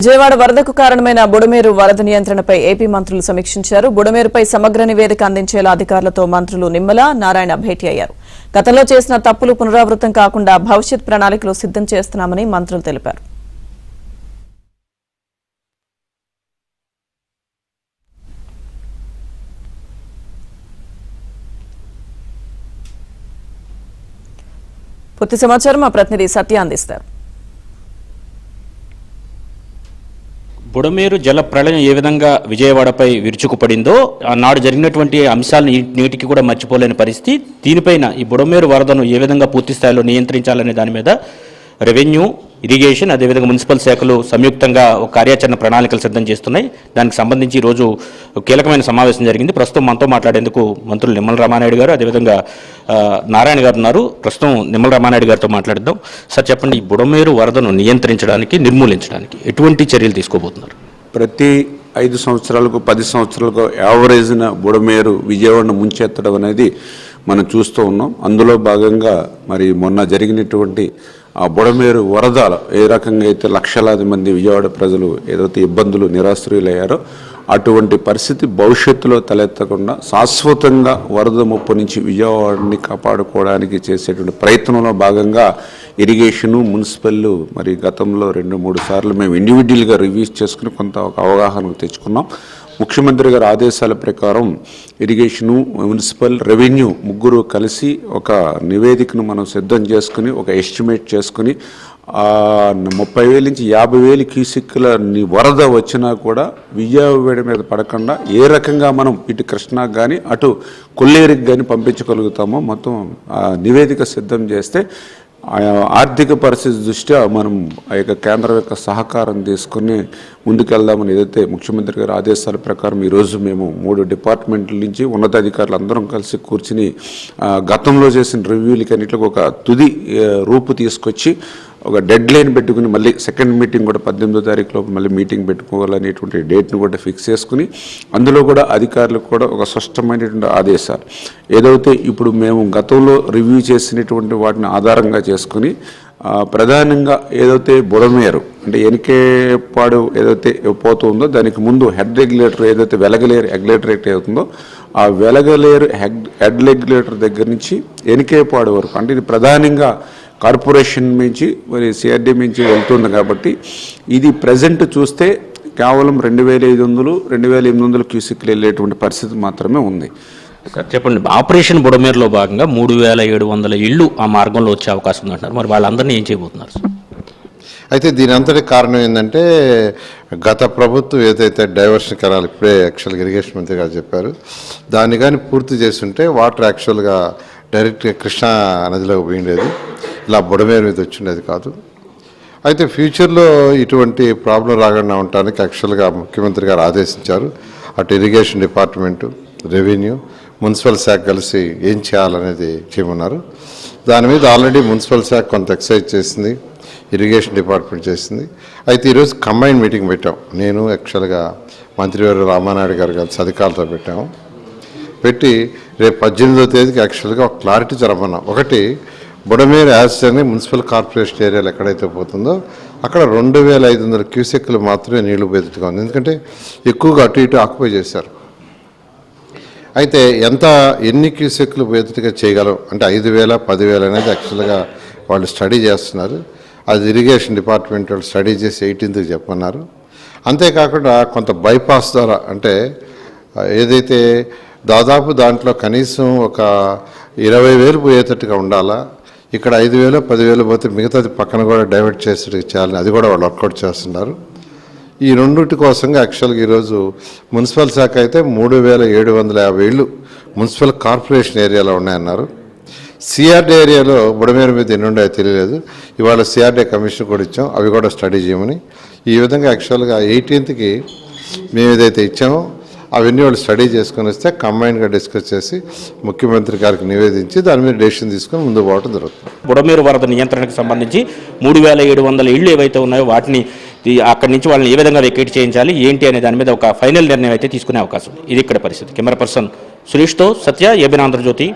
విజయవాడ వరదకు కారణమైన బుడమేరు వరద నియంత్రణపై ఏపీ మంత్రులు సమీక్షించారు. బుడమేరుపై సమగ్ర నివేదిక అందించేలా అధికారులతో మంత్రులు నిమ్మల, నారాయణ భేటీ అయ్యారు. గతంలో చేసిన తప్పులు పునరావృతం కాకుండా భవిష్యత్ ప్రణాళికలు సిద్ధం చేస్తున్నామని మంత్రులు తెలిపారు. పూర్తి సమాచారం మా ప్రతినిధి సత్య అందిస్తారు. బుడమేరు జల ప్రళయం ఏ విధంగా విజయవాడపై విరుచుకుపడిందో నాడు జరిగినటువంటి అంశాలను నేటికి కూడా మర్చిపోలేని పరిస్థితి. దీనిపైన ఈ బుడమేరు వరదను ఏ విధంగా పూర్తి స్థాయిలో నియంత్రించాలనే దాని మీద రెవెన్యూ, ఇరిగేషన్, అదేవిధంగా మున్సిపల్ శాఖలు సంయుక్తంగా ఒక కార్యాచరణ ప్రణాళికలు సిద్ధం చేస్తున్నాయి. దానికి సంబంధించి ఈరోజు కీలకమైన సమావేశం జరిగింది. ప్రస్తుతం మనతో మాట్లాడేందుకు మంత్రులు నిమ్మల రామానాయుడు గారు, అదేవిధంగా నారాయణ గారు ఉన్నారు. ప్రస్తుతం నిమ్మల రామానాయుడు గారితో మాట్లాడిద్దాం. సార్ చెప్పండి, ఈ బుడమేరు వరదను నియంత్రించడానికి, నిర్మూలించడానికి ఎటువంటి చర్యలు తీసుకోబోతున్నారు? ప్రతి 5 సంవత్సరాలకు 10 సంవత్సరాలకు యావరేజ్న బుడమేరు విజయవాడను ముంచెత్తడం అనేది మనం చూస్తూ ఉన్నాం. అందులో భాగంగా మరి మొన్న జరిగినటువంటి ఆ బుడమేరు వరదలు ఏ రకంగా అయితే లక్షలాది మంది విజయవాడ ప్రజలు ఏదైతే ఇబ్బందులు నిరాశ్రయులయ్యారో అటువంటి పరిస్థితి భవిష్యత్తులో తలెత్తకుండా శాశ్వతంగా వరద ముప్పు నుంచి విజయవాడని కాపాడుకోవడానికి చేసేటువంటి ప్రయత్నంలో భాగంగా ఇరిగేషను, మున్సిపల్ మరి గతంలో 2-3 సార్లు మేము ఇండివిజువల్గా రివ్యూస్ చేసుకుని కొంత ఒక అవగాహనకు తెచ్చుకున్నాం. ముఖ్యమంత్రి గారి ఆదేశాల ప్రకారం ఇరిగేషను, మున్సిపల్, రెవెన్యూ ముగ్గురు కలిసి ఒక నివేదికను మనం సిద్ధం చేసుకుని ఒక ఎస్టిమేట్ చేసుకుని 30,000 నుంచి 50,000 క్యూసిక్ల వరద వచ్చినా కూడా విజయవాడ మీద పడకుండా ఏ రకంగా మనం ఇటు కృష్ణాకు కానీ అటు కొల్లేరుకి కానీ పంపించగలుగుతామో మొత్తం నివేదిక సిద్ధం చేస్తే ఆర్థిక పరిస్థితి దృష్ట్యా మనం ఆ యొక్క కేంద్రం యొక్క సహకారం తీసుకుని ముందుకెళ్దామని ఏదైతే ముఖ్యమంత్రి గారి ఆదేశాల ప్రకారం ఈరోజు మేము 3 డిపార్ట్మెంట్ల నుంచి ఉన్నతాధికారులు అందరం కలిసి కూర్చుని గతంలో చేసిన రివ్యూలకి అన్నింటికి ఒక తుది రూపు తీసుకొచ్చి ఒక డెడ్ లైన్ పెట్టుకుని మళ్ళీ సెకండ్ మీటింగ్ కూడా 18వ తారీఖు లోపు మళ్ళీ మీటింగ్ పెట్టుకోవాలనేటువంటి డేట్ను కూడా ఫిక్స్ చేసుకుని అందులో కూడా అధికారులకు కూడా ఒక స్పష్టమైనటువంటి ఆదేశాలు ఏదైతే ఇప్పుడు మేము గతంలో రివ్యూ చేసినటువంటి వాటిని ఆధారంగా చేసుకుని ప్రధానంగా ఏదైతే బుడమేరు అంటే ఎనికేపాడు ఏదైతే పోతుందో దానికి ముందు హెడ్ రెగ్యులేటర్ ఏదైతే వెలగలేరు రెగ్యులేటర్ అవుతుందో ఆ వెలగలేరు హెడ్ రెగ్యులేటర్ దగ్గర నుంచి ఎనికేపాడు వరకు అంటే ఇది ప్రధానంగా కార్పొరేషన్ నుంచి మరి సిఆర్డీ నుంచి వెళ్తుంది కాబట్టి ఇది ప్రజెంట్ చూస్తే కేవలం 2,500, 2,800 క్యూసిక్లు వెళ్ళేటువంటి పరిస్థితి మాత్రమే ఉంది. సార్ చెప్పండి, ఆపరేషన్ బుడమేరులో భాగంగా 3,700 ఇళ్ళు ఆ మార్గంలో వచ్చే అవకాశం ఉందంటారు. మరి వాళ్ళందరినీ ఏం చేయబోతున్నారు? అయితే దీని అంతటి కారణం ఏంటంటే గత ప్రభుత్వం ఏదైతే డైవర్షన్ కెనాల్ ఇప్పుడే యాక్చువల్గా ఇరిగేషన్ మంత్రి గారు చెప్పారు, దాన్ని కానీ పూర్తి చేస్తుంటే వాటర్ యాక్చువల్గా డైరెక్ట్గా కృష్ణా నదిలోకి పోయిండేది, ఇలా బుడమేరు మీద వచ్చిండేది కాదు. అయితే ఫ్యూచర్లో ఇటువంటి ప్రాబ్లం రాకుండా ఉండటానికి యాక్చువల్గా ముఖ్యమంత్రి గారు ఆదేశించారు. అటు ఇరిగేషన్ డిపార్ట్మెంటు, రెవెన్యూ, మున్సిపల్ శాఖ కలిసి ఏం చేయాలనేది చేయమన్నారు. దాని మీద ఆల్రెడీ మున్సిపల్ శాఖ కొంత ఎక్సర్సైజ్ చేసింది, ఇరిగేషన్ డిపార్ట్మెంట్ చేసింది. అయితే ఈరోజు కంబైన్ మీటింగ్ పెట్టాం. నేను యాక్చువల్గా మంత్రివారు రామానాయుడు గారు కలిసి అధికారులతో పెట్టాము. పెట్టి రేపు 18వ తేదీకి యాక్చువల్గా ఒక క్లారిటీ జరపన్నాం. ఒకటి, బుడమేరు యాస్ని మున్సిపల్ కార్పొరేషన్ ఏరియాలో ఎక్కడైతే పోతుందో అక్కడ 2,500 క్యూసెక్లు మాత్రమే నీళ్లు బెదుటుగా ఉంది. ఎందుకంటే ఎక్కువగా అటు ఇటు ఆక్యుపై చేశారు. అయితే ఎన్ని క్యూసెక్లు బెదుటుగా చేయగలం అంటే 5,000, 10,000 అనేది యాక్చువల్గా వాళ్ళు స్టడీ చేస్తున్నారు. అది ఇరిగేషన్ డిపార్ట్మెంట్ వాళ్ళు స్టడీ చేసి 18కి చెప్పన్నారు. అంతేకాకుండా కొంత బైపాస్ ద్వారా అంటే ఏదైతే దాదాపు దాంట్లో కనీసం ఒక 20,000 పోయేటట్టుగా ఉండాలా, ఇక్కడ 5,000, 10,000 పోతే మిగతాది పక్కన కూడా డైవర్ట్ చేసేట్టుగా చేయాలని అది కూడా వాళ్ళు వర్కౌట్ చేస్తున్నారు. ఈ రెండింటి కోసంగా యాక్చువల్గా ఈరోజు మున్సిపల్ శాఖ అయితే 3,750 ఇళ్ళు మున్సిపల్ కార్పొరేషన్ ఏరియాలో ఉన్నాయన్నారు. సిఆర్డీ ఏరియాలో బుడమేరు మీద ఎన్ని ఉన్నాయో తెలియలేదు. ఇవాళ సిఆర్డీ కమిషన్ కూడా ఇచ్చాం, అవి కూడా స్టడీ చేయమని. ఈ విధంగా యాక్చువల్గా 18కి మేము ఏదైతే ఇచ్చామో అవన్నీ వాళ్ళు స్టడీ చేసుకొని వస్తే కంబైన్గా డిస్కస్ చేసి ముఖ్యమంత్రి గారికి నివేదించి దాని మీద డెసిషన్ తీసుకొని ముందు పోవడం జరుగుతుంది. బుడమేరు వరద నియంత్రణకు సంబంధించి 3,700 ఇళ్ళు ఏవైతే ఉన్నాయో వాటిని అక్కడి నుంచి వాళ్ళని ఏ విధంగా వెకేట్ చేయించాలి ఏంటి అనే దాని మీద ఒక ఫైనల్ నిర్ణయం అయితే తీసుకునే అవకాశం ఉంది. ఇది ఇక్కడ పరిస్థితి. కెమెరా పర్సన్ సురేష్తో సత్య, ఏబిఎన్ ఆంధ్రజ్యోతి.